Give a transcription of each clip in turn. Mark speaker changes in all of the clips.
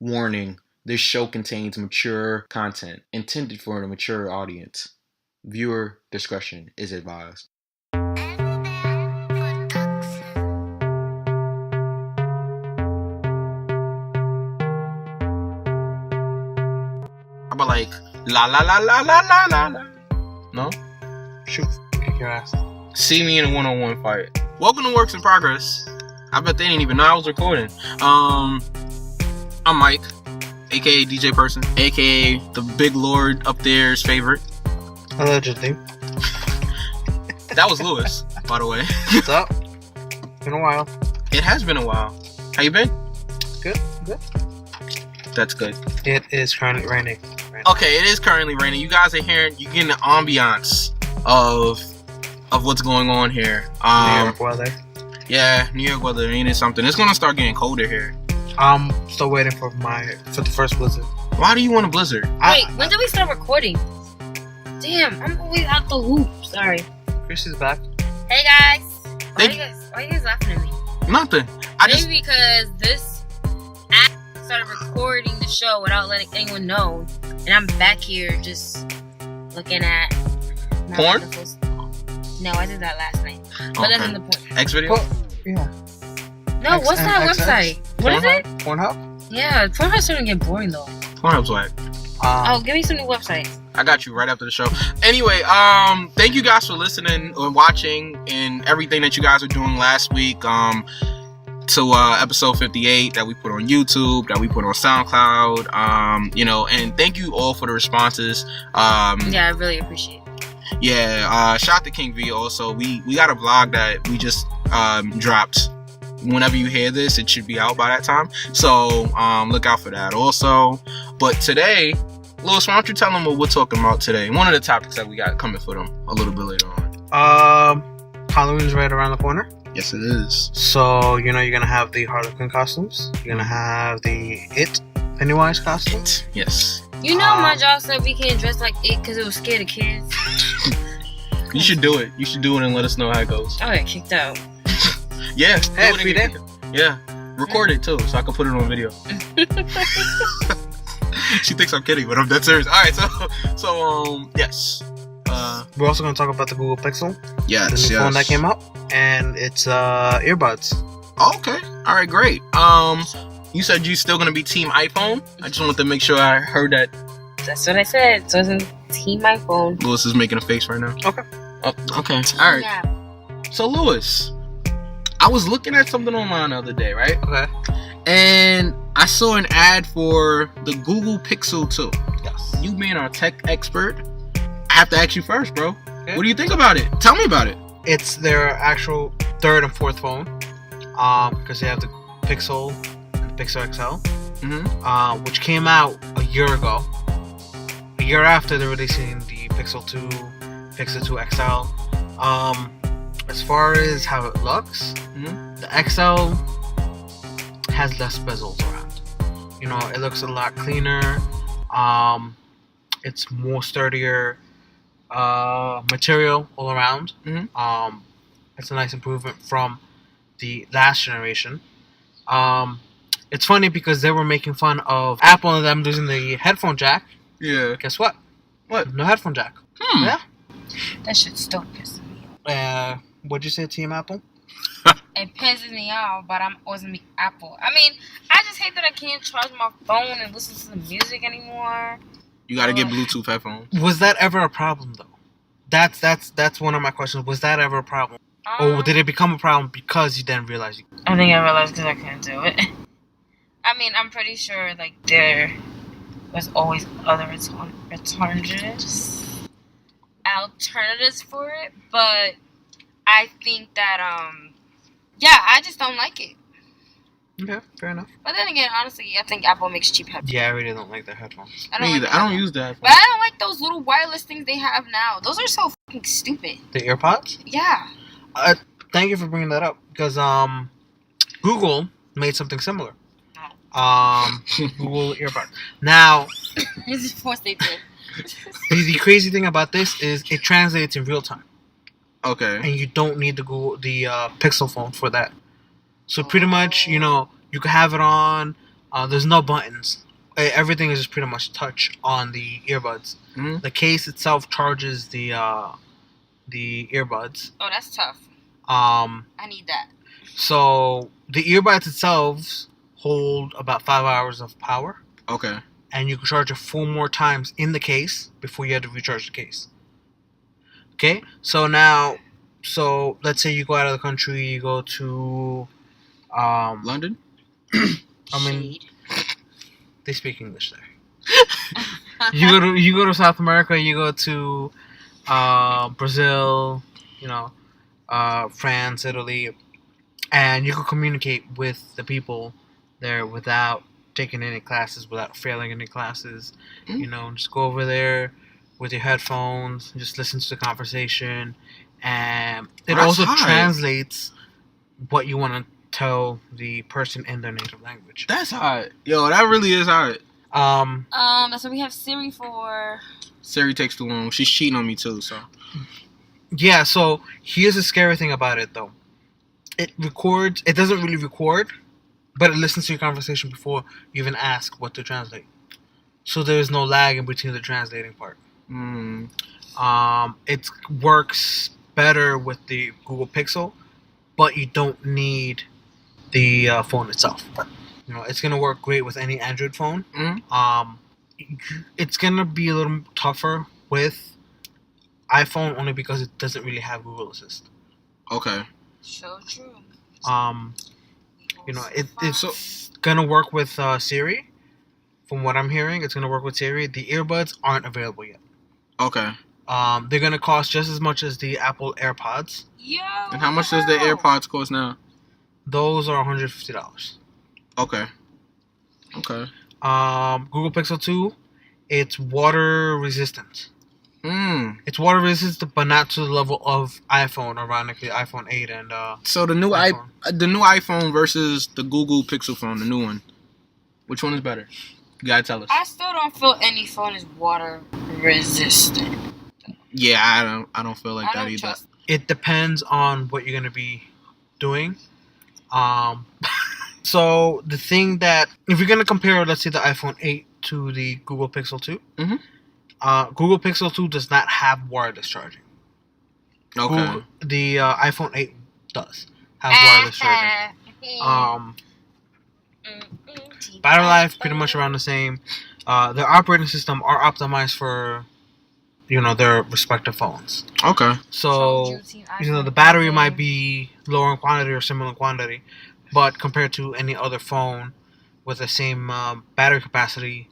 Speaker 1: Warning, this show contains mature content intended for a mature audience. Viewer discretion is advised. How about like la la la la la la la la? No?
Speaker 2: Shoot, kick your ass.
Speaker 1: See me in a one-on-one fight. Welcome to Works in Progress. I bet they didn't even know I was recording. I'm Mike, aka DJ Person, aka the big lord up there's favorite.
Speaker 2: Allegedly.
Speaker 1: That was Lewis, by the way.
Speaker 2: What's up? Been a while.
Speaker 1: It has been a while. How you been?
Speaker 2: Good.
Speaker 1: That's good.
Speaker 2: It is currently raining.
Speaker 1: Okay, it is currently raining. You guys are hearing, you're getting the ambiance of what's going on here.
Speaker 2: New York weather.
Speaker 1: Yeah, New York weather ain't something. It's gonna start getting colder here.
Speaker 2: I'm still waiting for the first blizzard.
Speaker 1: Why do you want a blizzard?
Speaker 3: Wait, when did we start recording? Damn, I'm always out the loop. Sorry.
Speaker 2: Chris is back.
Speaker 3: Hey guys. Why are you guys laughing at me?
Speaker 1: Nothing.
Speaker 3: Maybe because this app started recording the show without letting anyone know, and I'm back here just looking at my
Speaker 1: porn.
Speaker 3: No, I did that last night. But that's in the point.
Speaker 1: X video.
Speaker 2: Yeah.
Speaker 3: No, what's that website? What is it?
Speaker 2: Pornhub.
Speaker 3: Yeah, Pornhub's starting to get boring though.
Speaker 1: Pornhub's whack.
Speaker 3: Give me some new websites.
Speaker 1: I got you right after the show. Anyway, thank you guys for listening and watching and everything that you guys were doing last week. To episode 58 that we put on YouTube, that we put on SoundCloud. And thank you all for the responses.
Speaker 3: Yeah, I really appreciate it.
Speaker 1: Yeah, shout out to King V also. We got a vlog that we just dropped. Whenever you hear this, it should be out by that time. So look out for that also. But today, Lewis, why don't you tell them what we're talking about today? One of the topics that we got coming for them a little bit later on.
Speaker 2: Halloween's right around the corner.
Speaker 1: Yes, it is.
Speaker 2: So, you're going to have the Harlequin costumes. You're going to have the Pennywise costume.
Speaker 1: Yes.
Speaker 3: You know, my job said we can't dress like it because it was scared of kids.
Speaker 1: You should do it. You should do it and let us know how it goes.
Speaker 3: I got kicked out.
Speaker 1: Yeah.
Speaker 2: Hey, we did.
Speaker 1: Yeah. Record it too, so I can put it on video. She thinks I'm kidding, but I'm dead serious. All right, so yes.
Speaker 2: We're also going to talk about the Google Pixel.
Speaker 1: Yes,
Speaker 2: the new phone that came out, and it's earbuds.
Speaker 1: Okay. All right, great. You said you still going to be Team iPhone. I just wanted to make sure I heard that.
Speaker 3: That's what I said. So it's Team iPhone.
Speaker 1: Lewis is making a face right now.
Speaker 2: Okay.
Speaker 1: Oh, okay. All right.
Speaker 3: Yeah.
Speaker 1: So Lewis, I was looking at something online the other day, right?
Speaker 2: Okay.
Speaker 1: And I saw an ad for the Google Pixel 2.
Speaker 2: Yes.
Speaker 1: You being our tech expert, I have to ask you first, bro.
Speaker 2: Okay.
Speaker 1: What do you think about it? Tell me about it.
Speaker 2: It's their actual third and fourth phone. Because they have the Pixel and Pixel XL, which came out a year ago. A year after they're releasing the Pixel 2, Pixel 2 XL. As far as how it looks, the XL has less bezels around. It looks a lot cleaner. It's more sturdier material all around. It's a nice improvement from the last generation. It's funny because they were making fun of Apple and them losing the headphone jack.
Speaker 1: Yeah.
Speaker 2: Guess what?
Speaker 1: What?
Speaker 2: No headphone jack. Yeah.
Speaker 3: That shit still pisses me off.
Speaker 2: What'd you say, Team Apple?
Speaker 3: It pisses me off, but I'm always gonna be Apple. I mean, I just hate that I can't charge my phone and listen to the music anymore.
Speaker 1: You gotta get Bluetooth headphones.
Speaker 2: Was that ever a problem though? That's one of my questions. Was that ever a problem? Or did it become a problem because you didn't realize you...
Speaker 3: I think I realized because I couldn't do it. I mean, I'm pretty sure like there was always other alternatives for it, but I think that I just don't like it.
Speaker 2: Okay, fair enough.
Speaker 3: But then again, honestly, I think Apple makes cheap headphones.
Speaker 2: Yeah, I really don't like their headphones.
Speaker 1: Me either. I don't use that.
Speaker 3: But I don't like those little wireless things they have now. Those are so fucking stupid.
Speaker 2: The AirPods?
Speaker 3: Yeah.
Speaker 2: Thank you for bringing that up because Google made something similar. Google AirPods. Now,
Speaker 3: This is forced they did.
Speaker 2: the crazy thing about this is it translates in real time.
Speaker 1: Okay.
Speaker 2: And you don't need the Pixel phone for that. So pretty much, you can have it on There's no buttons. Everything is just pretty much touch on the earbuds.
Speaker 1: Mm-hmm.
Speaker 2: The case itself charges the earbuds.
Speaker 3: Oh, that's tough.
Speaker 2: I
Speaker 3: need that.
Speaker 2: So the earbuds themselves hold about 5 hours of power.
Speaker 1: Okay.
Speaker 2: And you can charge it 4 more times in the case before you have to recharge the case. Okay? So let's say you go out of the country, you go to
Speaker 1: London?
Speaker 2: They speak English there. you go to South America, you go to Brazil, France, Italy, and you can communicate with the people there without taking any classes, without failing any classes. Just go over there with your headphones, just listen to the conversation, and it also translates what you want to tell the person in their native language.
Speaker 1: That's hot. Yo, that really is hot.
Speaker 3: That's what we have Siri for.
Speaker 1: Siri takes too long. She's cheating on me too, so.
Speaker 2: Yeah, so here's the scary thing about it though. It doesn't really record, but it listens to your conversation before you even ask what to translate. So there is no lag in between the translating part. It works better with the Google Pixel, but you don't need the phone itself. It's gonna work great with any Android phone. It's gonna be a little tougher with iPhone only because it doesn't really have Google Assist.
Speaker 1: Okay.
Speaker 3: So true.
Speaker 2: It's gonna work with Siri. From what I'm hearing, it's gonna work with Siri. The earbuds aren't available yet.
Speaker 1: Okay.
Speaker 2: They're gonna cost just as much as the Apple AirPods.
Speaker 1: And how much does the AirPods cost now?
Speaker 2: Those are $150.
Speaker 1: Okay.
Speaker 2: Google Pixel 2, it's water resistant. It's water resistant, but not to the level of iPhone, ironically, iPhone 8 and
Speaker 1: so the new iPhone versus the Google Pixel phone, the new one. Which one is better? You gotta tell us.
Speaker 3: I still don't feel any phone is water resistant.
Speaker 1: Yeah, I don't feel like that either.
Speaker 2: It depends on what you're gonna be doing. So the thing that if you're gonna compare, let's say the iPhone 8 to the Google Pixel 2, Google Pixel 2 does not have wireless charging.
Speaker 1: Okay.
Speaker 2: The iPhone 8 does have wireless charging. Battery life pretty much around the same. Their operating system are optimized for their respective phones.
Speaker 1: Okay.
Speaker 2: So the battery might be lower in quantity or similar in quantity, but compared to any other phone with the same battery capacity,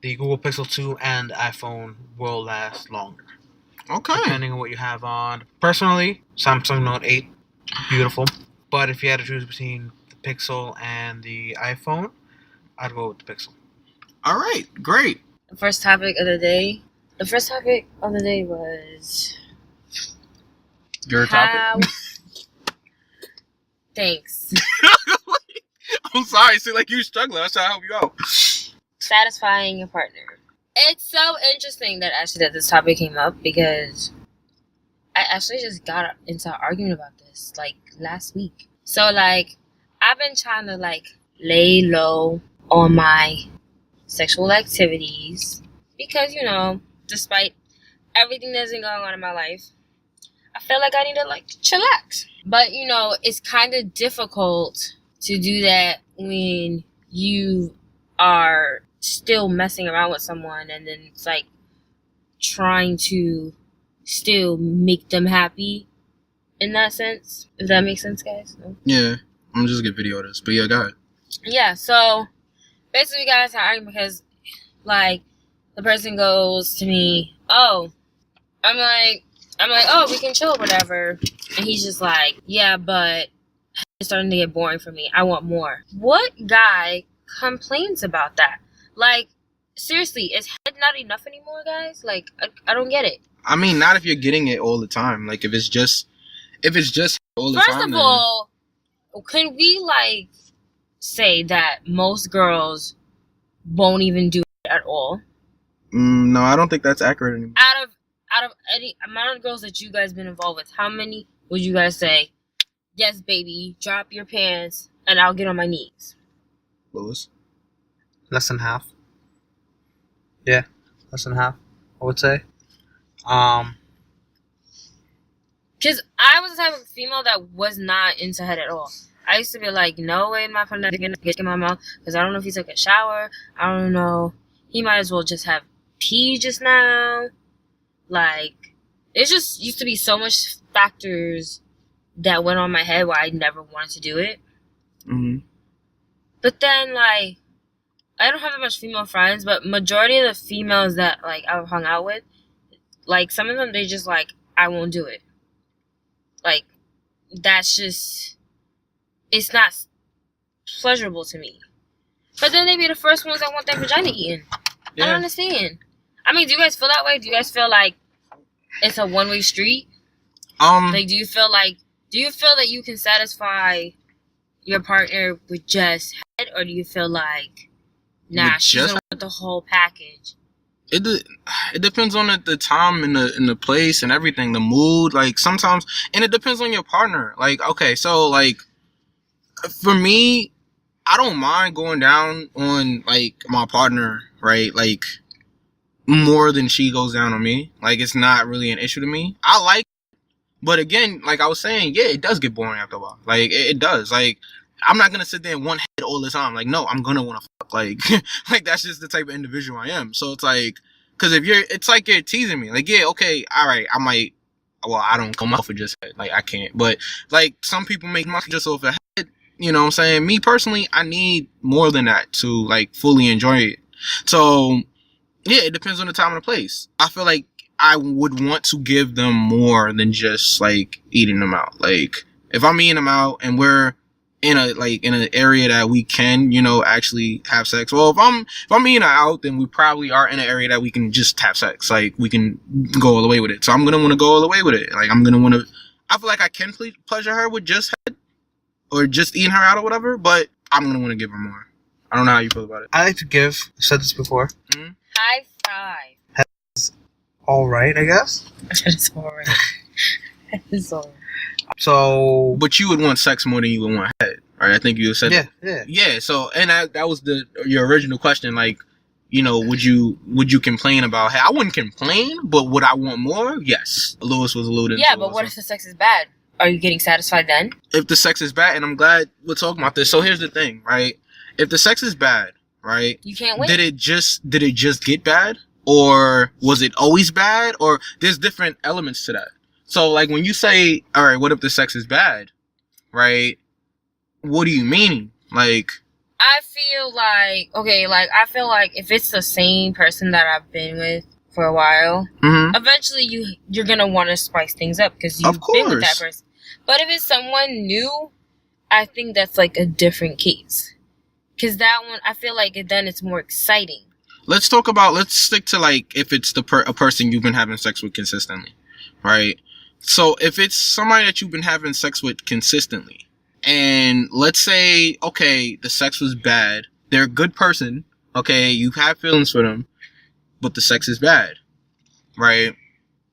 Speaker 2: the Google Pixel 2 and iPhone will last longer.
Speaker 1: Okay.
Speaker 2: Depending on what you have on. Personally, Samsung Note 8, beautiful. But if you had to choose between the Pixel and the iPhone, I'd go with the Pixel.
Speaker 1: All right, great.
Speaker 3: The first topic of the day was...
Speaker 1: Your topic?
Speaker 3: Thanks.
Speaker 1: I'm sorry, see, like you struggling. I'm trying to help you out.
Speaker 3: Satisfying your partner. It's so interesting that this topic came up because I actually just got into an argument about this last week. So I've been trying to lay low on my sexual activities because despite everything that's been going on in my life, I feel like I need to chillax. But it's kind of difficult to do that when you are still messing around with someone and then it's trying to still make them happy in that sense. If that makes sense, guys? No?
Speaker 1: Yeah. I'm just gonna get video of this. But yeah, go ahead.
Speaker 3: Yeah, so basically we got into an argument because the person goes to me, oh, I'm like, oh, we can chill or whatever. And he's just like, yeah, but it's starting to get boring for me. I want more. What guy complains about that? Seriously, is head not enough anymore, guys? I don't get it.
Speaker 1: I mean, not if you're getting it all the time. If it's just all the time.
Speaker 3: First of all, can we say that most girls won't even do it at all?
Speaker 1: No, I don't think that's accurate anymore.
Speaker 3: Out of any amount of girls that you guys been involved with, how many would you guys say, yes, baby, drop your pants and I'll get on my knees?
Speaker 1: Lewis?
Speaker 2: Less than half. Yeah, less than half, I would say.
Speaker 3: Because I was the type of female that was not into head at all. I used to be like, no way my friend is going to get in my mouth because I don't know if he took a shower. I don't know. He might as well just have pee just now. Like, it just used to be so much factors that went on my head where I never wanted to do it.
Speaker 1: Mm-hmm.
Speaker 3: But then, like, I don't have that much female friends, but majority of the females that, like, I've hung out with, like, some of them, they just, like, I won't do it. Like, that's just, it's not pleasurable to me. But then they be the first ones that want their vagina eaten. Yeah. I don't understand. I mean, do you guys feel that way? Do you guys feel like it's a one-way street? Like, do you feel that you can satisfy your partner with just head, or do you feel like, nah, she's gonna want the whole package?
Speaker 1: It depends on the time and the place and everything, the mood. Like, sometimes, and it depends on your partner. Like, okay, so, like, for me, I don't mind going down on, like, my partner, right? Like, more than she goes down on me. Like, it's not really an issue to me. I like it, but again, like I was saying, yeah, it does get boring after a while. Like, it does. Like, I'm not gonna sit there and one head all the time. Like, no, I'm gonna want to fuck. Like, like, that's just the type of individual I am. So it's like, because it's like you're teasing me. Like, yeah, okay, all right, I might. Well, I don't come off with just head. Like, I can't. But like, some people make money just off a head. You know what I'm saying? Me personally, I need more than that to, like, fully enjoy it. So yeah, it depends on the time and the place. I feel like I would want to give them more than just, like, eating them out. Like, if I'm eating them out and we're in an area that we can, you know, actually have sex. Well, if I'm eating her out, then we probably are in an area that we can just have sex. Like, we can go all the way with it. So I'm gonna want to go all the way with it. Like, I'm gonna want to. I feel like I can pleasure her with just head or just eating her out or whatever, but I'm gonna want to give her more. I don't know how you feel about it.
Speaker 2: I like to give. I've said this before.
Speaker 3: Mm-hmm. High five.
Speaker 2: That's all right, I guess.
Speaker 3: That's all right. That's all right.
Speaker 2: So,
Speaker 1: but you would want sex more than you would want head, right? I think you said
Speaker 2: yeah.
Speaker 1: So, and that was your original question. Like, you know, would you complain about head? I wouldn't complain, but would I want more? Yes. Lewis was alluding.
Speaker 3: Yeah, but what if the sex is bad? Are you getting satisfied then?
Speaker 1: If the sex is bad, and I'm glad we're talking about this. So here's the thing, right? If the sex is bad, right?
Speaker 3: You can't win.
Speaker 1: Did it just get bad, or was it always bad, or there's different elements to that? So, like, when you say, all right, what if the sex is bad, right? What do you mean? Like,
Speaker 3: I feel like if it's the same person that I've been with for a while,
Speaker 1: mm-hmm.
Speaker 3: eventually you're going to want to spice things up because you've been with that person. But if it's someone new, I think that's, like, a different case. Because that one, I feel like then it's more exciting.
Speaker 1: Let's stick to, like, if it's a person you've been having sex with consistently, right? So if it's somebody that you've been having sex with consistently, and let's say, okay, the sex was bad, they're a good person, okay, you have feelings for them, but the sex is bad, right?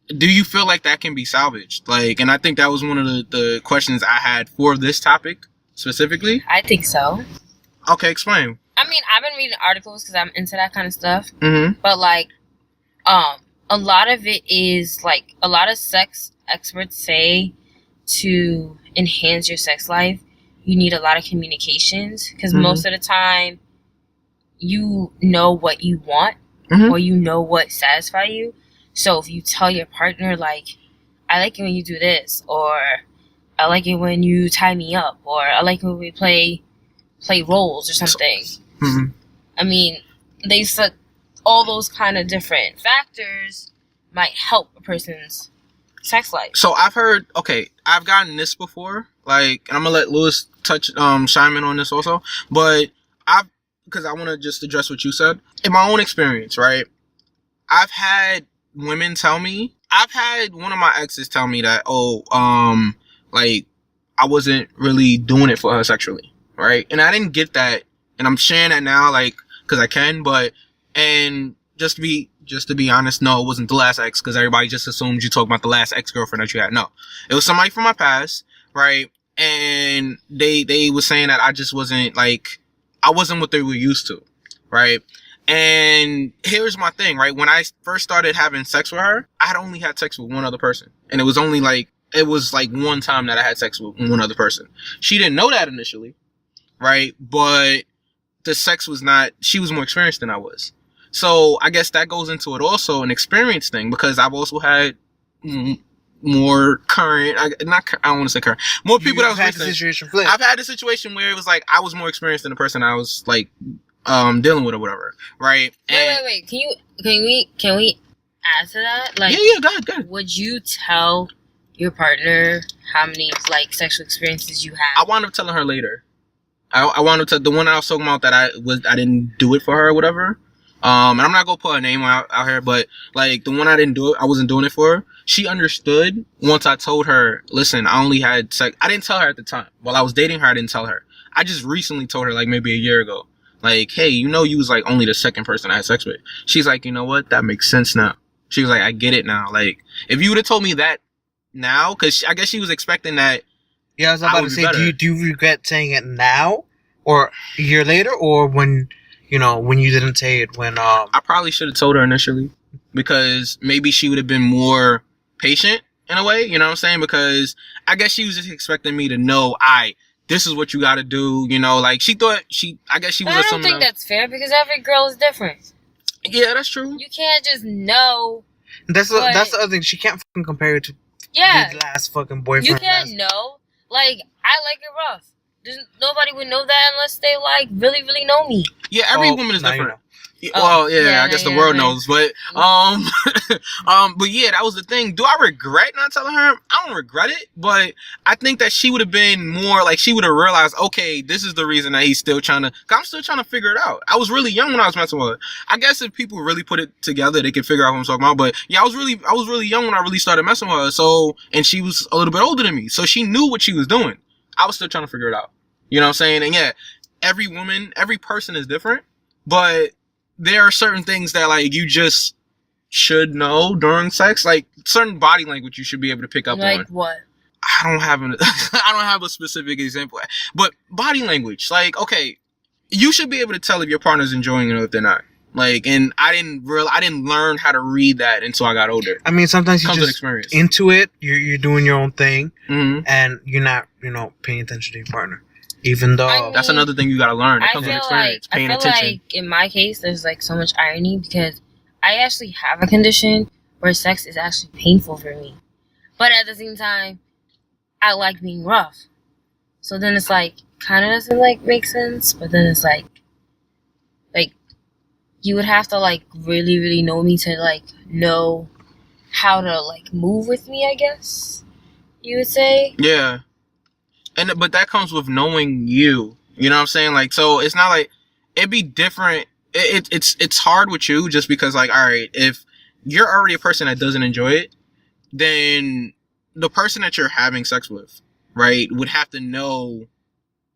Speaker 1: Do you feel like that can be salvaged? Like, and I think that was one of the questions I had for this topic specifically.
Speaker 3: I think so.
Speaker 1: Okay, explain.
Speaker 3: I mean, I've been reading articles because I'm into that kind of stuff,
Speaker 1: mm-hmm.
Speaker 3: but, like, a lot of it is, like, a lot of sex experts say to enhance your sex life, you need a lot of communications because
Speaker 1: mm-hmm.
Speaker 3: most of the time you know what you want
Speaker 1: mm-hmm.
Speaker 3: or you know what satisfies you. So if you tell your partner, like, I like it when you do this, or I like it when you tie me up, or I like it when we play roles or something.
Speaker 1: Mm-hmm.
Speaker 3: I mean, they said all those kind of different factors might help a person's sex life.
Speaker 1: So I've gotten this before, like, and I'm gonna let Lewis chime in on this also, but because I want to just address what you said. In my own experience, right, I've had women tell me, I've had one of my exes tell me that, like, I wasn't really doing it for her sexually, right, and I didn't get that, and I'm sharing that now, like, because I can, and just to be honest, no, it wasn't the last ex, because everybody just assumed you talk about the last ex-girlfriend that you had. No, it was somebody from my past, right? And they were saying that I just wasn't, like, I wasn't what they were used to, right? And here's my thing, right? When I first started having sex with her, I'd only had sex with one other person. And it was like one time that I had sex with one other person. She didn't know that initially, right? But the sex was not, she was more experienced than I was. So I guess that goes into it also, an experience thing, because I've also had more current, I don't want to say current, more people that was
Speaker 2: had the situation flipped.
Speaker 1: I've had a situation where it was like I was more experienced than the person I was like dealing with or whatever, right?
Speaker 3: Wait. Can we add to that? Like,
Speaker 1: yeah, go ahead.
Speaker 3: Would you tell your partner how many like sexual experiences you had?
Speaker 1: I wound up telling her later. I wound up the one I was talking about that I didn't do it for her or whatever. And I'm not gonna put her name out here, but like the one I didn't do it, I wasn't doing it for her. She understood once I told her, listen, I only had sex. I didn't tell her at the time. While I was dating her, I didn't tell her. I just recently told her, like maybe a year ago. Like, hey, you was like only the second person I had sex with. She's like, you know what? That makes sense now. She was like, I get it now. Like, if you would have told me that now, because I guess she was expecting that.
Speaker 2: Yeah, I was about to say, do you regret saying it now, or a year later, or when you didn't say it when
Speaker 1: I probably should have told her initially, because maybe she would have been more patient in a way, you know what I'm saying? Because I guess she was just expecting me to know, this is what you got to do, like I guess she was.
Speaker 3: I don't think that's fair, because every girl is different.
Speaker 1: Yeah, that's true.
Speaker 3: You can't just know.
Speaker 2: That's the other thing. She can't fucking compare it to the last fucking boyfriend.
Speaker 3: You can't know. Like, I like it rough. Nobody would know that unless they like really, really know me.
Speaker 1: Yeah, every woman is different. I guess the world knows, but but yeah, that was the thing. Do I regret not telling her? I don't regret it, but I think that she would have been more like, she would have realized, okay, this is the reason that he's still I'm still trying to figure it out. I was really young when I was messing with her. I guess if people really put it together, they could figure out what I'm talking about. But yeah, I was really young when I really started messing with her. So, and she was a little bit older than me, so she knew what she was doing. I was still trying to figure it out. You know what I'm saying? And yeah, every person is different, but there are certain things that like you just should know during sex, like certain body language you should be able to pick up on.
Speaker 3: Like what?
Speaker 1: I don't have a specific example, but body language, like, okay, you should be able to tell if your partner's enjoying it or if they're not. Like, and I didn't learn how to read that until I got older.
Speaker 2: I mean, sometimes you just
Speaker 1: experience.
Speaker 2: Into it, you're doing your own thing,
Speaker 1: and
Speaker 2: you're not, paying attention to your partner. Even though
Speaker 1: that's another thing you gotta learn. It comes with experience, paying attention. I feel
Speaker 3: like in my case, there's like so much irony, because I actually have a condition where sex is actually painful for me, but at the same time, I like being rough. So then it's like kind of doesn't like make sense, but then it's like you would have to like really, really know me to like know how to like move with me, I guess you would say.
Speaker 1: Yeah. But that comes with knowing you. You know what I'm saying? Like, so it's not like it'd be different. It's hard with you just because, like, all right, if you're already a person that doesn't enjoy it, then the person that you're having sex with, right, would have to know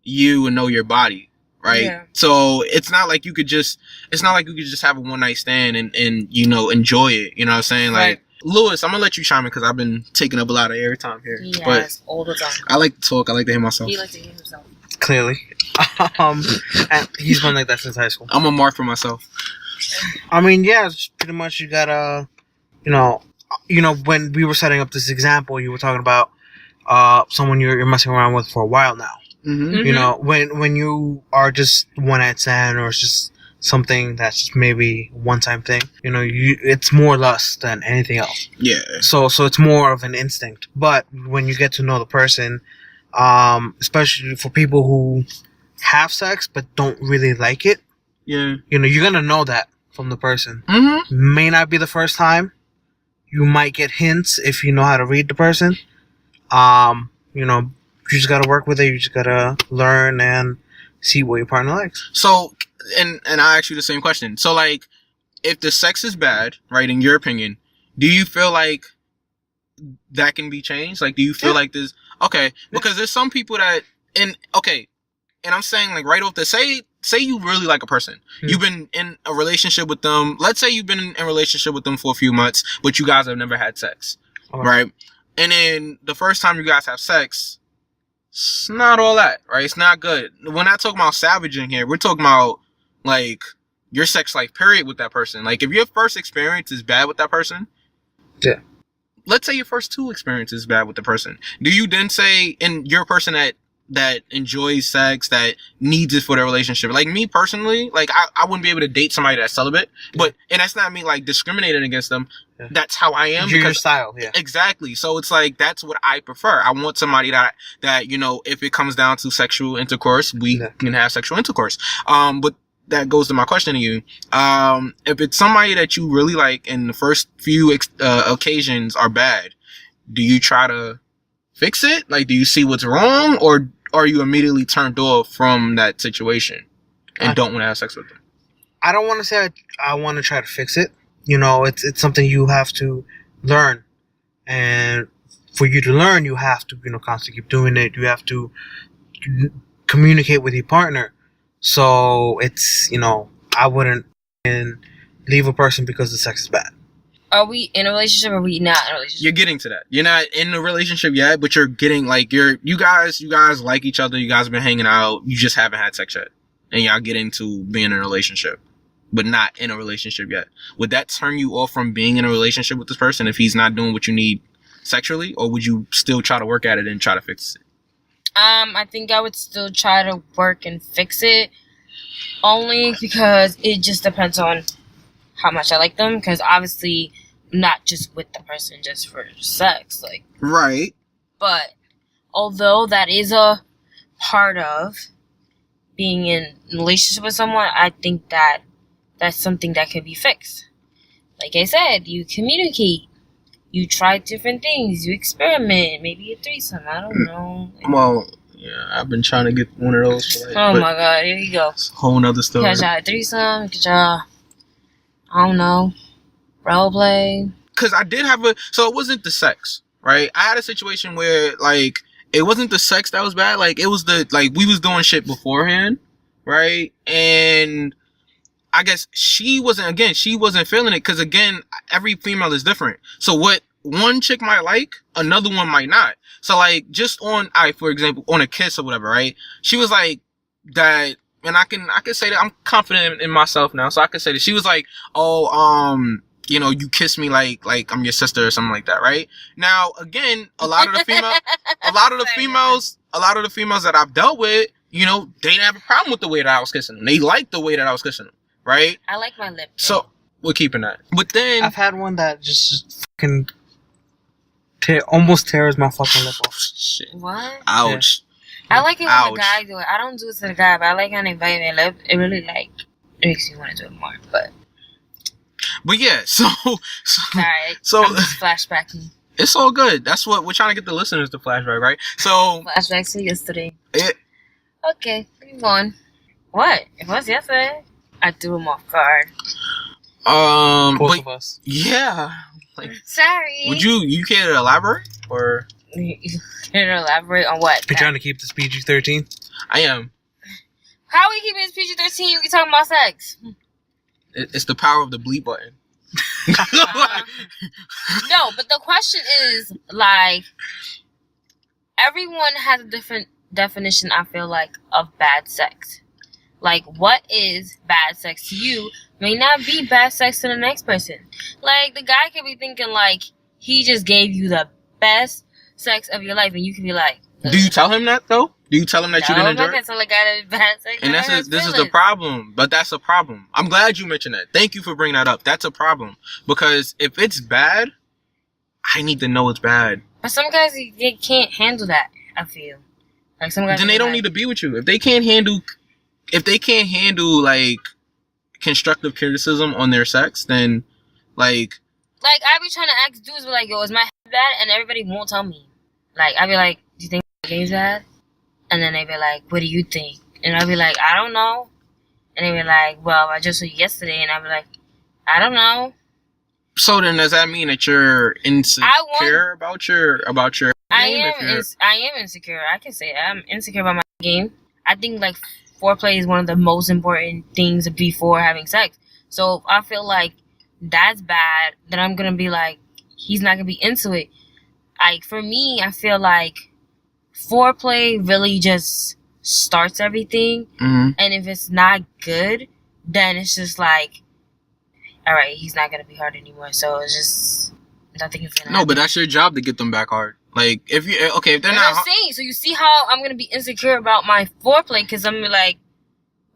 Speaker 1: you and know your body, right? Yeah. So it's not like you could just have a one night stand and enjoy it. You know what I'm saying? Like. Right. Lewis, I'm gonna let you chime in because I've been taking up a lot of airtime here.
Speaker 3: Yes, all the time.
Speaker 1: I like to talk. I like to hear myself.
Speaker 3: He likes to hear himself.
Speaker 2: Clearly, and he's been like that since high school.
Speaker 1: I'm a mark for myself.
Speaker 2: I mean, yeah, it's pretty much you gotta, when we were setting up this example, you were talking about someone you're messing around with for a while now.
Speaker 1: Mm-hmm.
Speaker 2: When you are just one night stand or it's just something that's just maybe one-time thing, it's more lust than anything else.
Speaker 1: Yeah.
Speaker 2: So it's more of an instinct. But when you get to know the person, especially for people who have sex but don't really like it,
Speaker 1: yeah,
Speaker 2: you're gonna know that from the person.
Speaker 1: Mm-hmm.
Speaker 2: May not be the first time. You might get hints if you know how to read the person. You just gotta work with it. You just gotta learn and see what your partner likes.
Speaker 1: So. And I ask you the same question. So, like, if the sex is bad, right, in your opinion, do you feel like that can be changed? Like, do you feel like this? Okay, because there's some people that, and I'm saying, like, right off the, say you really like a person. Mm-hmm. You've been in a relationship with them. Let's say you've been in a relationship with them for a few months, but you guys have never had sex, right? And then the first time you guys have sex, it's not all that, right? It's not good. We're not talking about savaging here. We're talking about, like, your sex life period with that person. Like if your first experience is bad with that person,
Speaker 2: yeah.
Speaker 1: Let's say your first 2 experiences is bad with the person. Do you then say, and you're a person that enjoys sex, that needs it for their relationship? Like me personally, like I wouldn't be able to date somebody that's celibate, but, and that's not me like discriminating against them. Yeah. That's how I am.
Speaker 2: Your style, yeah.
Speaker 1: Exactly. So it's like, that's what I prefer. I want somebody that, you know, if it comes down to sexual intercourse, we can have sexual intercourse. But that goes to my question to you. If it's somebody that you really like and the first few occasions are bad, do you try to fix it? Like, do you see what's wrong, or are you immediately turned off from that situation and don't want to have sex with them?
Speaker 2: I don't want to say I want to try to fix it. You know, it's something you have to learn. And for you to learn, you have to, you know, constantly keep doing it. You have to communicate with your partner. So it's, you know, I wouldn't leave a person because the sex is bad.
Speaker 3: Are we in a relationship or are we not in a relationship?
Speaker 1: You're getting to that. You're not in a relationship yet, but you're getting, like, you guys like each other. You guys have been hanging out. You just haven't had sex yet. And y'all get into being in a relationship, but not in a relationship yet. Would that turn you off from being in a relationship with this person if he's not doing what you need sexually? Or would you still try to work at it and try to fix it?
Speaker 3: I think I would still try to work and fix it, only because it just depends on how much I like them, because obviously not just with the person just for sex, like,
Speaker 1: right.
Speaker 3: But although that is a part of being in a relationship with someone, I think that that's something that can be fixed. Like I said, you communicate. You try different things. You experiment. Maybe a threesome. I don't know.
Speaker 1: Well, yeah, I've been trying to get one of those. For like,
Speaker 3: oh my god, here you go.
Speaker 1: It's a whole nother story.
Speaker 3: You could try a threesome. You could try, I don't know, role play.
Speaker 1: Because I did have so it wasn't the sex, right? I had a situation where, like, it wasn't the sex that was bad. Like, it was we was doing shit beforehand, right? And I guess she wasn't feeling it, because, again, every female is different. So what one chick might like, another one might not. So, like, just for example, on a kiss or whatever, right? She was like that, and I can say that I'm confident in myself now, so I can say that she was like, oh, you know, you kiss me like I'm your sister or something like that, right? Now, again, a lot of the females that I've dealt with, you know, they didn't have a problem with the way that I was kissing them. They liked the way that I was kissing them. Right?
Speaker 3: I like my lip.
Speaker 1: So, we're keeping that. But then...
Speaker 2: I've had one that just fucking almost tears my fucking lip off.
Speaker 1: Shit.
Speaker 3: What?
Speaker 1: Ouch.
Speaker 3: Yeah. I like it when the guy do it. I don't do it to the guy, but I like when they bite my lip. It really, like, makes me want to do it more, but
Speaker 1: yeah, so...
Speaker 3: Alright,
Speaker 1: so
Speaker 3: I'm just flashbacking.
Speaker 1: It's all good. That's what we're trying to get the listeners to flashback, right? So...
Speaker 3: Flashbacks to yesterday. Okay, move on. What? It was yesterday. I threw him off guard.
Speaker 2: Both of us.
Speaker 1: Yeah. Like,
Speaker 3: sorry.
Speaker 1: Would you care to elaborate, or?
Speaker 3: You care to elaborate on what?
Speaker 2: You're trying to keep this PG-13?
Speaker 1: I am.
Speaker 3: How are we keeping this PG-13? We talking about sex.
Speaker 1: It's the power of the bleep button.
Speaker 3: No, but the question is, like, everyone has a different definition, I feel like, of bad sex. Like, what is bad sex to you may not be bad sex to the next person. Like, the guy could be thinking, like, he just gave you the best sex of your life, and you can be like...
Speaker 1: Do you tell him that, though? Do you tell him that you didn't enjoy it?
Speaker 3: I'm not going to tell a guy that bad sex.
Speaker 1: And this is the problem. But that's a problem. I'm glad you mentioned that. Thank you for bringing that up. That's a problem. Because if it's bad, I need to know it's bad.
Speaker 3: But some guys, they can't handle that, I feel. Like, some guys...
Speaker 1: Then they don't need to be with you. If they can't handle like constructive criticism on their sex, then like
Speaker 3: I be trying to ask dudes, be like, yo, is my head bad? And everybody won't tell me. Like, I be like, do you think my game's bad? And then they be like, what do you think? And I be like, I don't know. And they be like, well, I just saw you yesterday. And I be like, I don't know.
Speaker 1: So then does that mean that you're insecure about your game?
Speaker 3: I am insecure. I can say I'm insecure about my game. I think like foreplay is one of the most important things before having sex. So if I feel like that's bad, then I'm gonna be like, he's not gonna be into it. Like, for me, I feel like foreplay really just starts everything. Mm-hmm. And if it's not good, then it's just like, all right, he's not gonna be hard anymore. So it's just nothing is gonna.
Speaker 1: No, but that's your job to get them back hard. Like if they're not.
Speaker 3: I'm saying, so you see how I'm gonna be insecure about my foreplay because I'm like,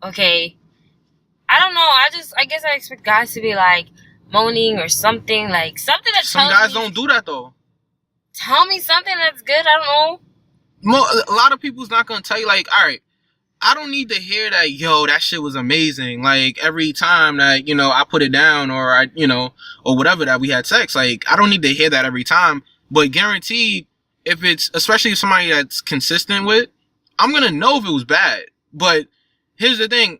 Speaker 3: okay, I don't know. I guess I expect guys to be like moaning or something, like something that
Speaker 1: some guys don't do that though.
Speaker 3: Tell me something that's good. I don't know.
Speaker 1: A lot of people's not gonna tell you like, all right, I don't need to hear that. Yo, that shit was amazing. Like every time that I put it down or or whatever that we had sex. Like I don't need to hear that every time. But guaranteed, if it's especially if somebody that's consistent with, I'm gonna know if it was bad. But here's the thing.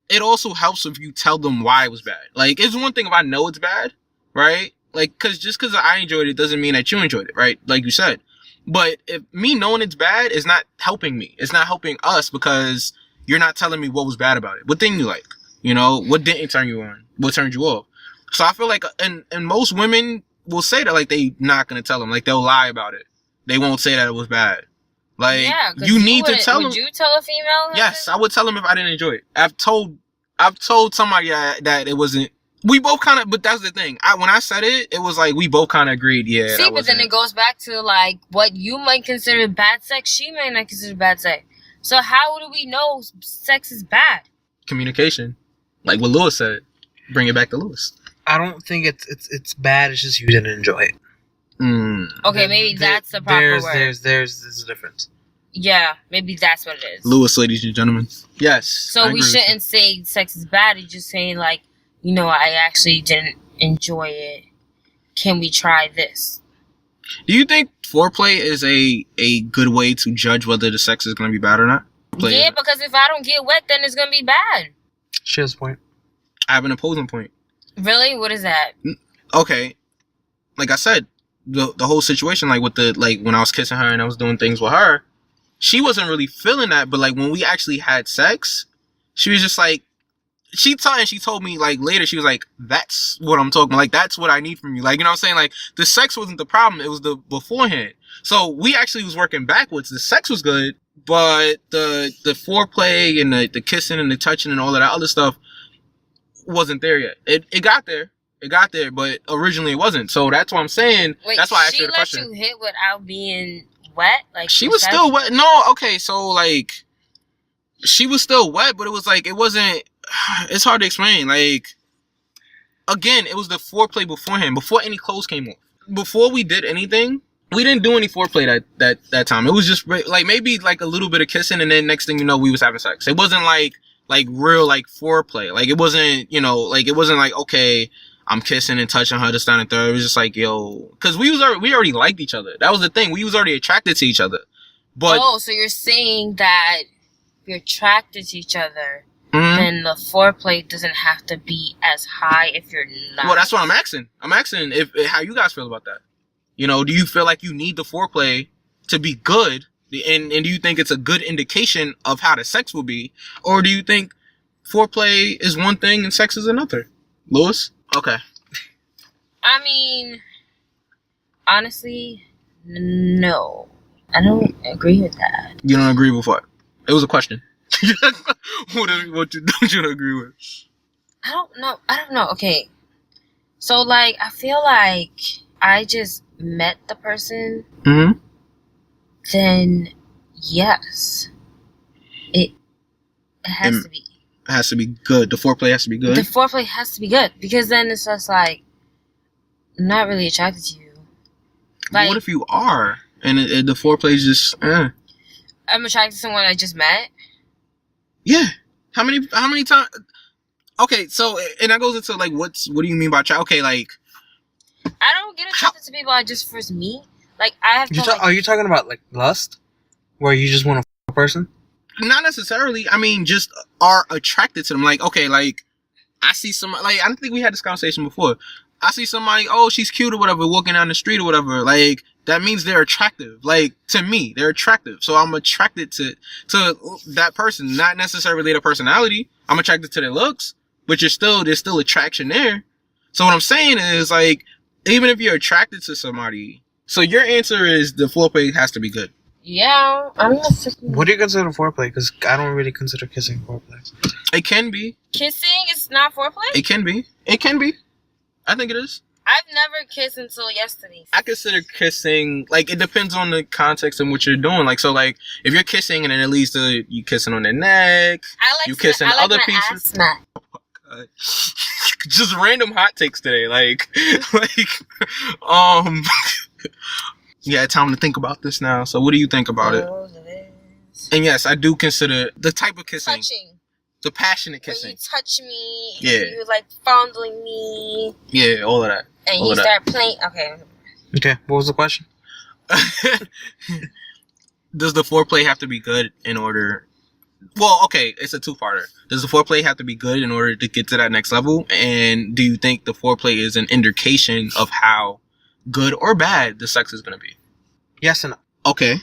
Speaker 1: It also helps if you tell them why it was bad. Like, it's one thing if I know it's bad, right? Like, just because I enjoyed it doesn't mean that you enjoyed it, right? Like you said. But if me knowing it's bad is not helping me. It's not helping us because you're not telling me what was bad about it. What didn't you like? What didn't turn you on? What turned you off? So I feel like, and most women will say that, like, they not going to tell them. Like, they'll lie about it. They won't say that it was bad. Like, you need to tell them.
Speaker 3: Would you tell a female?
Speaker 1: Yes, I would tell them if I didn't enjoy it. I've told somebody that it wasn't. We both kind of, but that's the thing. When I said it, it was like we both kind of agreed. Yeah.
Speaker 3: See, but then it goes back to like what you might consider bad sex, she might not consider bad sex. So how do we know sex is bad?
Speaker 1: Communication, like what Lewis said. Bring it back to Lewis.
Speaker 2: I don't think it's bad. It's just you didn't enjoy it.
Speaker 3: Okay, maybe that's the proper word.
Speaker 2: There's a difference.
Speaker 3: Yeah, maybe that's what it is.
Speaker 1: Lewis, ladies and gentlemen. Yes.
Speaker 3: So we shouldn't say sex is bad. You're just saying like, I actually didn't enjoy it. Can we try this?
Speaker 1: Do you think foreplay is a good way to judge whether the sex is going to be bad or not?
Speaker 3: Yeah, because if I don't get wet, then it's going to be bad.
Speaker 2: She has a point.
Speaker 1: I have an opposing point.
Speaker 3: Really? What is that?
Speaker 1: Okay. Like I said, the whole situation, like with when I was kissing her and I was doing things with her, she wasn't really feeling that, but like when we actually had sex, she was just like, she told me like later, she was like, that's what I'm talking about. Like, that's what I need from you. Like, you know what I'm saying? Like, the sex wasn't the problem. It was the beforehand. So we actually was working backwards. The sex was good, but the foreplay and the kissing and the touching and all of that other stuff wasn't there yet. It got there. It got there, but originally it wasn't. So that's what I'm saying.
Speaker 3: Wait,
Speaker 1: that's why I asked you the question.
Speaker 3: She let you hit without being wet? Like
Speaker 1: she was still wet. No, okay, so like she was still wet, but it was like it wasn't. It's hard to explain. Like again, it was the foreplay beforehand, before any clothes came off. Before we did anything, we didn't do any foreplay that time. It was just like maybe like a little bit of kissing, and then next thing you know, we was having sex. It wasn't like real like foreplay. Like it wasn't like it wasn't like okay, I'm kissing and touching her this, that, and third. It was just like, yo, because we already liked each other. That was the thing. We was already attracted to each other. But
Speaker 3: so you're saying that if you're attracted to each other, then the foreplay doesn't have to be as high if you're not.
Speaker 1: Well, that's what I'm asking. I'm asking if how you guys feel about that. Do you feel like you need the foreplay to be good? And do you think it's a good indication of how the sex will be? Or do you think foreplay is one thing and sex is another? Lewis? Okay.
Speaker 3: I mean, honestly, no. I don't agree with that.
Speaker 1: You don't agree with what? It was a question. What don't you agree with?
Speaker 3: I don't know. Okay. So, like, I feel like I just met the person.
Speaker 1: Mm-hmm.
Speaker 3: Then, yes. It has to be.
Speaker 1: It has to be good. The foreplay has to be good.
Speaker 3: The foreplay has to be good. Because then it's just like, I'm not really attracted to you. Like,
Speaker 1: what if you are? And the foreplay is just,
Speaker 3: I'm attracted to someone I just met?
Speaker 1: Yeah. How many times? Okay, so, and that goes into, like, what do you mean by okay, like.
Speaker 3: I don't get attracted to people I just first meet. Like, I have to,
Speaker 2: Are you talking about, like, lust? Where you just want to f*** a person?
Speaker 1: Not necessarily. I mean, just are attracted to them. Like, okay, like, I see somebody, like, I don't think we had this conversation before. I see somebody, oh, she's cute or whatever, walking down the street or whatever. Like, that means they're attractive. Like, to me, they're attractive. So I'm attracted to that person, not necessarily their personality. I'm attracted to their looks, but there's still attraction there. So what I'm saying is, like, even if you're attracted to somebody, so your answer is the foreplay has to be good.
Speaker 3: Yeah, I'm not freaking...
Speaker 2: What do you consider foreplay? Because I don't really consider kissing foreplay.
Speaker 1: It can be.
Speaker 3: Kissing is not foreplay?
Speaker 1: It can be. It can be. I think it is.
Speaker 3: I've never kissed until yesterday.
Speaker 1: I consider kissing, like, it depends on the context and what you're doing. Like, so, like, if you're kissing and then at least you kissing on the neck, you kissing other pieces. Just random hot takes today. Like, yeah, time to think about this now. So, what do you think about it? And yes, I do consider the type of kissing.
Speaker 3: Touching.
Speaker 1: The passionate kissing.
Speaker 3: When you touch me.
Speaker 1: Yeah.
Speaker 3: You like fondling me.
Speaker 1: Yeah, all of that.
Speaker 3: And
Speaker 1: all
Speaker 3: you start playing. Okay.
Speaker 2: Okay, what was the question?
Speaker 1: Does the foreplay have to be good in order... Well, okay, it's a two-parter. Does the foreplay have to be good in order to get to that next level? And do you think the foreplay is an indication of how good or bad the sex is going to be?
Speaker 2: Yes and no.
Speaker 1: Okay.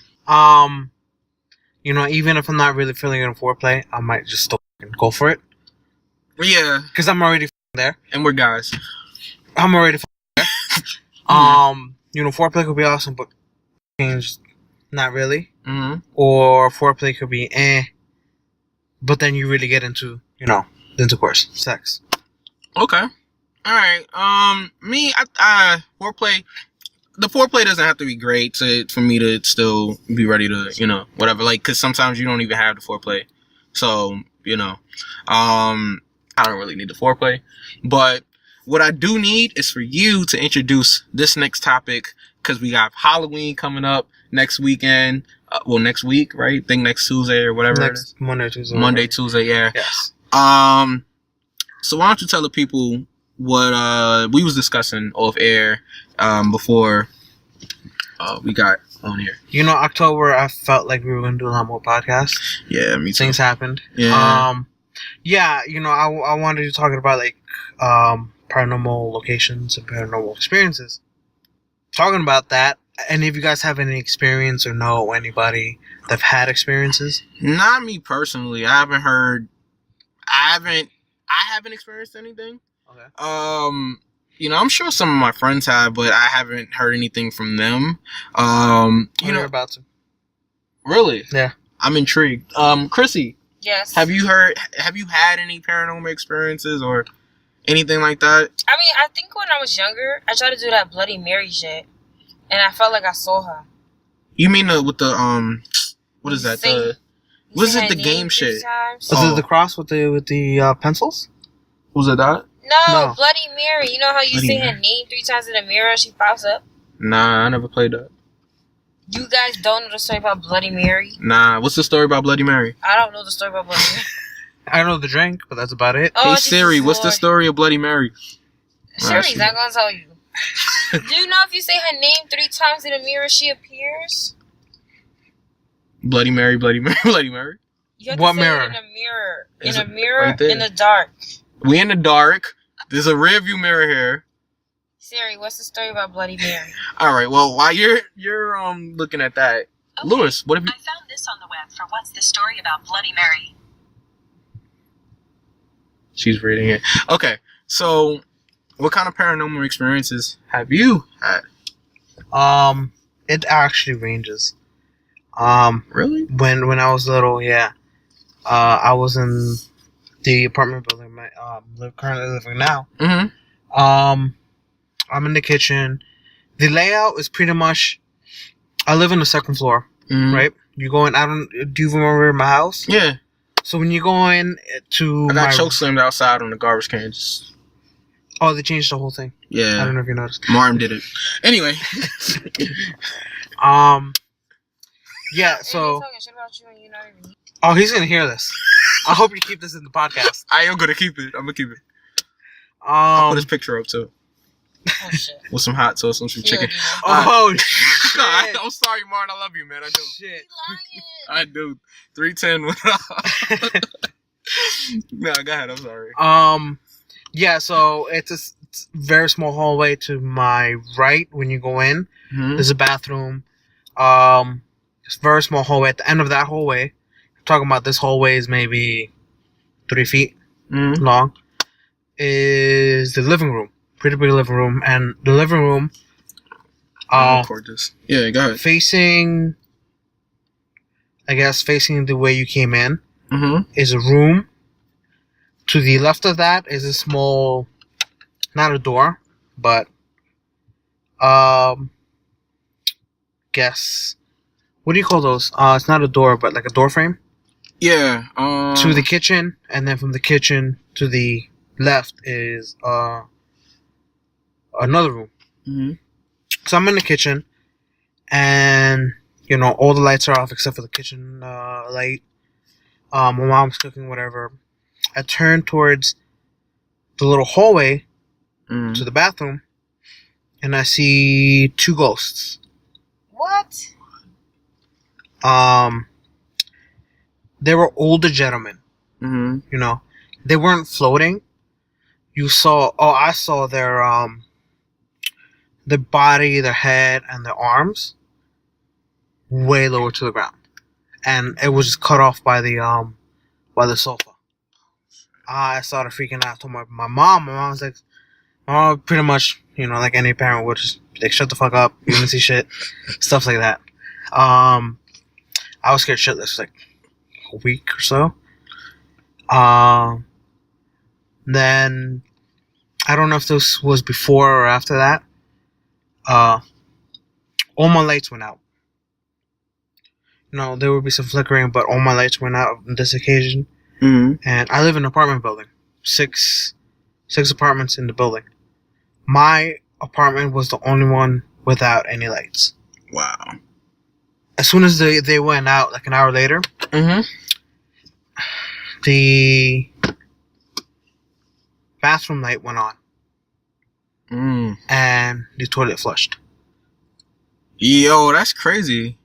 Speaker 2: You know, even if I'm not really feeling it in foreplay, I might just still go for it.
Speaker 1: Yeah.
Speaker 2: Because I'm already there.
Speaker 1: And we're guys.
Speaker 2: I'm already there. You know, foreplay could be awesome, but not really.
Speaker 1: Mm-hmm.
Speaker 2: Or foreplay could be but then you really get into, you know, the intercourse, sex.
Speaker 1: Okay. All right. Me, foreplay. The foreplay doesn't have to be great for me to still be ready to, you know, whatever. Like, because sometimes you don't even have the foreplay. So, you know, I don't really need the foreplay. But what I do need is for you to introduce this next topic, because we got Halloween coming up next weekend. Next week, right? I think next Tuesday or whatever it is.
Speaker 2: Monday, Tuesday.
Speaker 1: Monday, Tuesday, yeah.
Speaker 2: Yes.
Speaker 1: So why don't you tell the people what we was discussing off air before we got on here.
Speaker 2: You know, October, I felt like we were going to do a lot more podcasts.
Speaker 1: Yeah, me too.
Speaker 2: Things happened.
Speaker 1: Yeah.
Speaker 2: Yeah, you know, I wanted to talk about, like, paranormal locations and paranormal experiences. Talking about that, any of you guys have any experience or know anybody that have had experiences?
Speaker 1: Not me personally. I haven't experienced anything.
Speaker 2: Okay.
Speaker 1: You know, I'm sure some of my friends have, but I haven't heard anything from them.
Speaker 2: You're about to.
Speaker 1: Really?
Speaker 2: Yeah.
Speaker 1: I'm intrigued. Chrissy.
Speaker 3: Yes.
Speaker 1: Have you had any paranormal experiences or anything like that?
Speaker 3: I mean, I think when I was younger, I tried to do that Bloody Mary shit, and I felt like I saw her.
Speaker 1: You mean with the what is that? Was it the game shit?
Speaker 2: Was it the cross with the pencils?
Speaker 1: Was it that?
Speaker 3: No, Bloody Mary. You know how you say her name 3 times in the mirror, she pops up?
Speaker 1: Nah, I never played that.
Speaker 3: You guys don't know the story about Bloody Mary?
Speaker 1: Nah, what's the story about Bloody Mary?
Speaker 3: I don't know the story about Bloody Mary.
Speaker 2: I know the drink, but that's about it.
Speaker 1: Oh, hey Siri, what's the story of Bloody Mary?
Speaker 3: Siri's not gonna tell you. Do you know if you say her name 3 times in the mirror, she appears?
Speaker 1: Bloody Mary, Bloody Mary, Bloody Mary.
Speaker 3: You have to say mirror? It in a mirror. In a mirror, right in the dark.
Speaker 1: We in the dark. There's a rear view mirror here.
Speaker 3: Siri, what's the story about Bloody Mary?
Speaker 1: All right. Well, while you're looking at that, okay. Lewis, what have you?
Speaker 4: I found this on the web for what's the story about Bloody Mary.
Speaker 1: She's reading it. Okay. So, what kind of paranormal experiences have you had?
Speaker 2: It actually ranges.
Speaker 1: Really?
Speaker 2: When I was little, yeah. I was in the apartment building currently living now.
Speaker 1: Mm-hmm.
Speaker 2: I'm in the kitchen. The layout is pretty much. I live on the second floor, right? You go in. Do you remember my house?
Speaker 1: Yeah.
Speaker 2: So when you go in to,
Speaker 1: I got choke slammed outside on the garbage can.
Speaker 2: Oh, they changed the whole thing.
Speaker 1: Yeah.
Speaker 2: I don't know if you noticed.
Speaker 1: Marm did it. Anyway.
Speaker 2: Yeah. So. Oh, he's gonna hear this. I hope you keep this in the podcast.
Speaker 1: I am gonna keep it. I'm gonna keep it. I'll put his picture up too.
Speaker 3: Oh shit.
Speaker 1: With some hot sauce and some chicken.
Speaker 2: Oh shit.
Speaker 1: God, I'm sorry, Martin. I love you, man. I do.
Speaker 2: Shit.
Speaker 1: I do. 310. No, go ahead. I'm sorry.
Speaker 2: Yeah. So it's a very small hallway to my right when you go in.
Speaker 1: Mm-hmm.
Speaker 2: There's a bathroom. It's a very small hallway. At the end of that hallway, I'm talking about this hallway is maybe 3 feet long. Is the living room. Pretty big living room, and the living room
Speaker 1: record this. Yeah, go ahead.
Speaker 2: Facing I guess facing the way you came in,
Speaker 1: Mm-hmm.
Speaker 2: is a room. To the left of that is a small, not a door, but guess what do you call those? It's not a door, but like a door frame.
Speaker 1: Yeah.
Speaker 2: To the kitchen, and then from the kitchen to the left is another room.
Speaker 1: Mm-hmm.
Speaker 2: So I'm in the kitchen, and all the lights are off except for the kitchen light. My mom's cooking whatever. I turn towards the little hallway to the bathroom, and I see two ghosts.
Speaker 3: What?
Speaker 2: They were older gentlemen.
Speaker 1: Mm-hmm.
Speaker 2: They weren't floating. I saw their body, their head, and their arms way lower to the ground, and it was just cut off by the sofa. I started freaking out. I told my mom. My mom was like, pretty much, like any parent would, just like, shut the fuck up. You didn't see shit, stuff like that. I was scared shitless for like a week or so. Then I don't know if this was before or after that. All my lights went out. There would be some flickering, but all my lights went out on this occasion.
Speaker 1: Mm-hmm.
Speaker 2: And I live in an apartment building. Six apartments in the building. My apartment was the only one without any lights.
Speaker 1: Wow.
Speaker 2: As soon as they went out, like an hour later, the bathroom light went on. And the toilet flushed.
Speaker 1: Yo, that's crazy.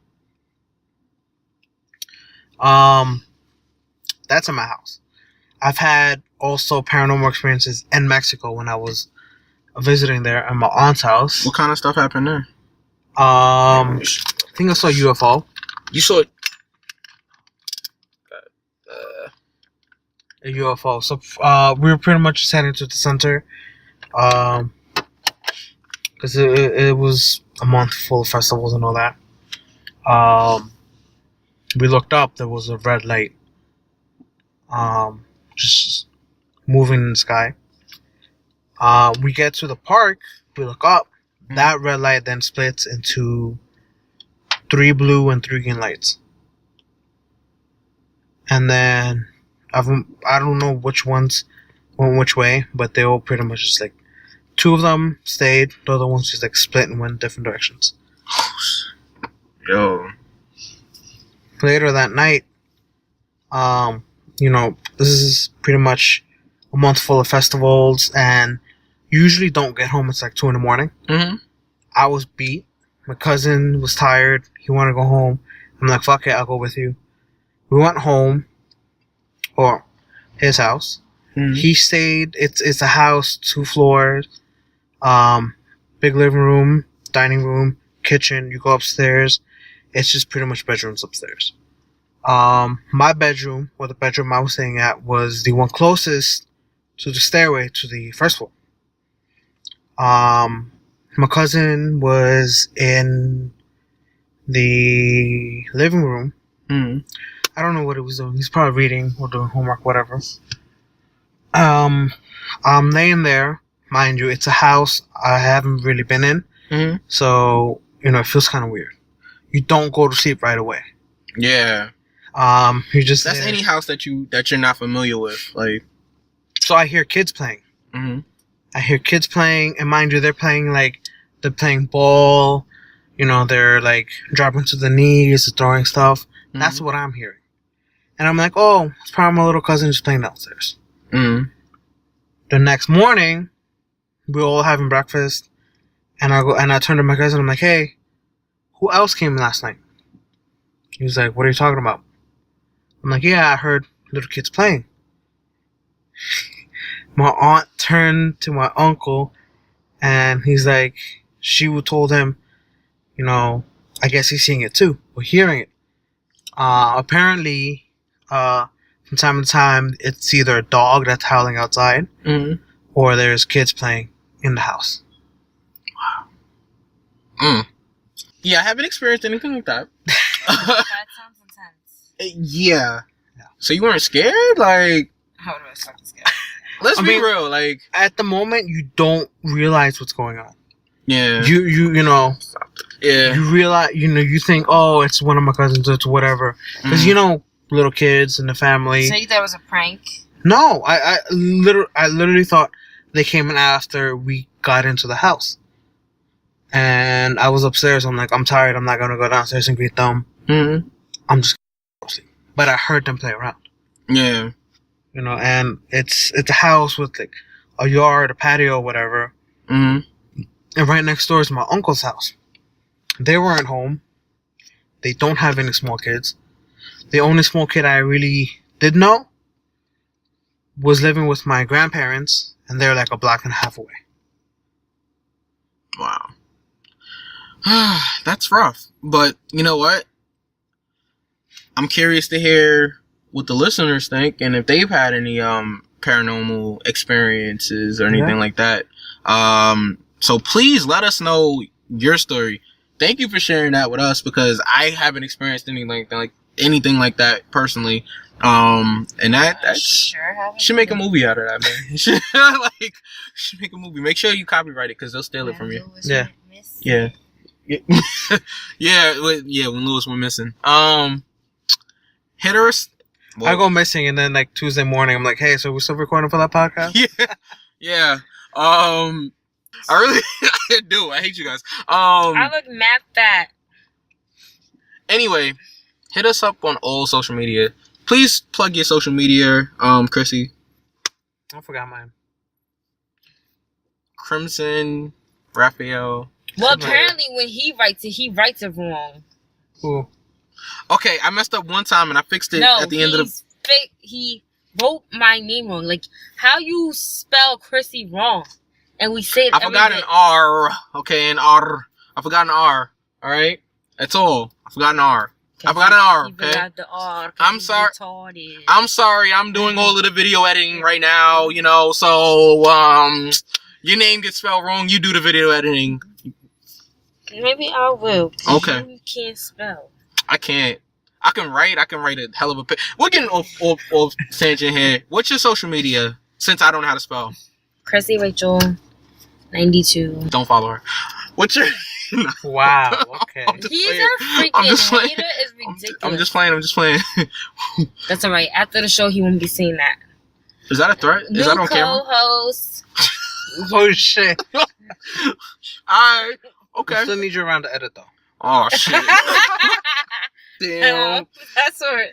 Speaker 2: That's in my house. I've had also paranormal experiences in Mexico when I was visiting there at my aunt's house.
Speaker 1: What kind of stuff happened there?
Speaker 2: I think I saw a UFO.
Speaker 1: You saw it?
Speaker 2: A UFO. So we were pretty much just heading to the center, because it was a month full of festivals and all that. We looked up. There was a red light, just moving in the sky. We get to the park. We look up. That red light then splits into 3 blue and 3 green lights. And then I don't know which ones went which way, but they all pretty much just like 2 of them stayed. The other ones just like split and went different directions.
Speaker 1: Yo.
Speaker 2: Later that night, this is pretty much a month full of festivals, and usually don't get home. It's like 2 a.m.
Speaker 1: Mm-hmm.
Speaker 2: I was beat. My cousin was tired. He wanted to go home. I'm like, fuck it, I'll go with you. We went home, or his house. Mm-hmm. He stayed. It's a house, 2 floors, big living room, dining room, kitchen. You go upstairs. It's just pretty much bedrooms upstairs. My bedroom, or the bedroom I was staying at, was the one closest to the stairway to the first floor. My cousin was in the living room.
Speaker 1: Mm-hmm.
Speaker 2: I don't know what he was doing. He's probably reading or doing homework, whatever. I'm laying there. Mind you, it's a house I haven't really been in. Mm-hmm. So, it feels kind of weird. You don't go to sleep right away.
Speaker 1: Yeah.
Speaker 2: You just...
Speaker 1: That's any house that you're not familiar with. Like...
Speaker 2: So I hear kids playing. Mm-hmm. I hear kids playing, and mind you, they're playing ball. They're like dropping to the knees, throwing stuff. Mm-hmm. That's what I'm hearing. And I'm like, oh, it's probably my little cousin just playing downstairs. Mm-hmm. The next morning, we're all having breakfast, and I turn to my cousin. I'm like, hey, who else came last night? He was like, what are you talking about? I'm like, yeah, I heard little kids playing. My aunt turned to my uncle, and he's like, she told him, I guess he's seeing it too, or hearing it. Apparently, from time to time, it's either a dog that's howling outside, mm-hmm. or there's kids playing in the house.
Speaker 1: Wow. Yeah, I haven't experienced anything like that.
Speaker 3: That sounds intense.
Speaker 1: Yeah.
Speaker 2: Yeah.
Speaker 1: So you weren't scared? Like,
Speaker 3: How do I stop this guy?
Speaker 1: let's
Speaker 2: I
Speaker 1: be
Speaker 2: mean-
Speaker 1: real. Like,
Speaker 2: At the moment, you don't realize what's going on.
Speaker 1: yeah.
Speaker 2: You know,
Speaker 1: Yeah.
Speaker 2: you realize, you think, oh, it's one of my cousins, it's whatever. Because,
Speaker 1: Mhm.
Speaker 2: little kids in the family.
Speaker 3: So you thought it was a prank?
Speaker 2: No, I literally thought they came in after we got into the house. And I was upstairs. I'm like, I'm tired. I'm not going to go downstairs and greet them.
Speaker 1: Mhm.
Speaker 2: I'm just going to sleep. But I heard them play around.
Speaker 1: Yeah.
Speaker 2: And it's a house with like a yard, a patio, whatever.
Speaker 1: Mhm.
Speaker 2: And right next door is my uncle's house. They weren't home. They don't have any small kids. The only small kid I really did know was living with my grandparents, and they're like a block and a half away.
Speaker 1: Wow. That's rough. But you know what? I'm curious to hear what the listeners think and if they've had any paranormal experiences or anything like that. So please let us know your story. Thank you for sharing that with us because I haven't experienced anything like that personally. And that
Speaker 3: Sure haven't.
Speaker 1: should make a movie out of that, man. Should make a movie. Make sure you copyright it because they'll steal it from you.
Speaker 2: Yeah.
Speaker 1: Yeah. Yeah, when Lewis went missing. Hit us.
Speaker 2: I go missing, and then like Tuesday morning, I'm like, hey, so we're still recording for that podcast?
Speaker 1: Yeah. I really I do. I hate you guys.
Speaker 3: I look mad fat.
Speaker 1: Anyway, hit us up on all social media. Please plug your social media, Chrissy.
Speaker 2: I forgot mine.
Speaker 1: Crimson, Raphael.
Speaker 3: Well,
Speaker 2: Something like
Speaker 3: apparently when he writes it wrong.
Speaker 2: Who?
Speaker 1: Okay, I messed up one time and I fixed it at the end of the.
Speaker 3: He wrote my name wrong. Like, how you spell Chrissy wrong? And we say it
Speaker 1: I forgot an R. Okay, an R. I forgot an R. All right, that's all. I forgot an R. I forgot an R.
Speaker 3: He
Speaker 1: Okay.
Speaker 3: forgot the R. 'cause
Speaker 1: I'm
Speaker 3: he's
Speaker 1: sorry.
Speaker 3: retarded.
Speaker 1: I'm sorry. I'm doing all of the video editing right now. So your name gets spelled wrong. You do the video editing.
Speaker 3: Maybe I will. 'cause
Speaker 1: Okay.
Speaker 3: You can't spell.
Speaker 1: I can't. I can write a hell of a. We're getting off tangent here. What's your social media? Since I don't know how to spell,
Speaker 3: Chrissy Rachel, 92.
Speaker 1: don't follow her. What's your?
Speaker 2: Wow. Okay.
Speaker 1: I'm just
Speaker 3: He's
Speaker 1: playing.
Speaker 3: a freaking
Speaker 1: I'm just playing.
Speaker 3: hater. It's ridiculous.
Speaker 1: I'm just playing.
Speaker 3: That's alright. After the show, he won't be saying that.
Speaker 1: Is that a threat? Is
Speaker 3: New
Speaker 1: that on camera?
Speaker 3: co-host.
Speaker 2: Oh shit.
Speaker 1: Alright.
Speaker 2: I
Speaker 1: Okay.
Speaker 2: still need you around to edit though.
Speaker 1: Oh shit. Damn.
Speaker 3: That's what.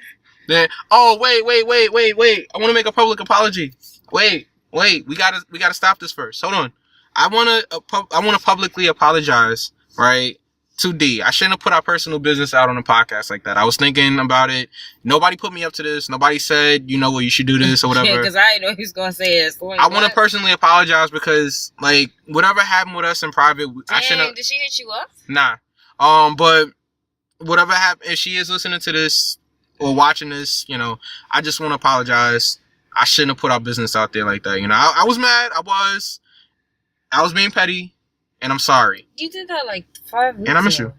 Speaker 1: Then, oh wait. I want to make a public apology. Wait. We gotta stop this first. Hold on. I want to publicly apologize, right, to D. I shouldn't have put our personal business out on a podcast like that. I was thinking about it. Nobody put me up to this. Nobody said, you should do this or whatever.
Speaker 3: Yeah, because I didn't know he was gonna say it. So like,
Speaker 1: I want to personally apologize because, like, whatever happened with us in private, I shouldn't have.
Speaker 3: Did she hit you up?
Speaker 1: Nah. But whatever happened, if she is listening to this or watching this, I just want to apologize. I shouldn't have put our business out there like that. I was mad. I was being petty, and I'm sorry.
Speaker 3: You did that like 5 weeks
Speaker 1: And I miss
Speaker 3: ago.
Speaker 1: you.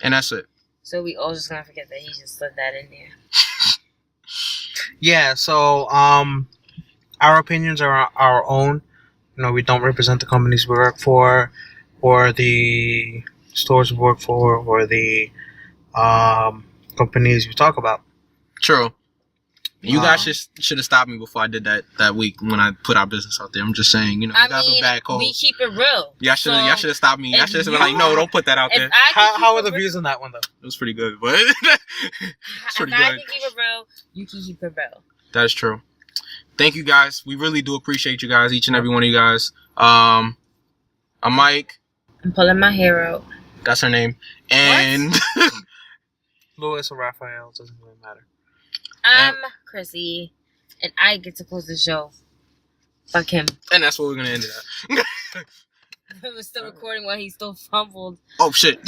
Speaker 1: And that's it.
Speaker 3: So we all just gonna forget that he just slid that in there.
Speaker 2: Yeah. So our opinions are our own. We don't represent the companies we work for, or the stores we work for, or the companies we talk about.
Speaker 1: True. You guys should have stopped me before I did that week when I put our business out there. I'm just saying, you guys were bad calls.
Speaker 3: We keep it real.
Speaker 1: Y'all should have stopped me. Y'all should have been like, no, don't put that out there.
Speaker 2: How are the views on that one though?
Speaker 1: It was pretty good, but it's pretty
Speaker 3: if I
Speaker 1: good.
Speaker 3: can keep it real, you can keep it real.
Speaker 1: That's true. Thank you guys. We really do appreciate you guys, each and every one of you guys. I'm Mike.
Speaker 3: I'm pulling my hair out.
Speaker 1: That's her name. And
Speaker 2: Louis or Raphael, doesn't really matter.
Speaker 3: I'm Chrissy, and I get to close the show. Fuck him.
Speaker 1: and that's what we're gonna end it at.
Speaker 3: I was still recording while he still fumbled.
Speaker 1: Oh shit.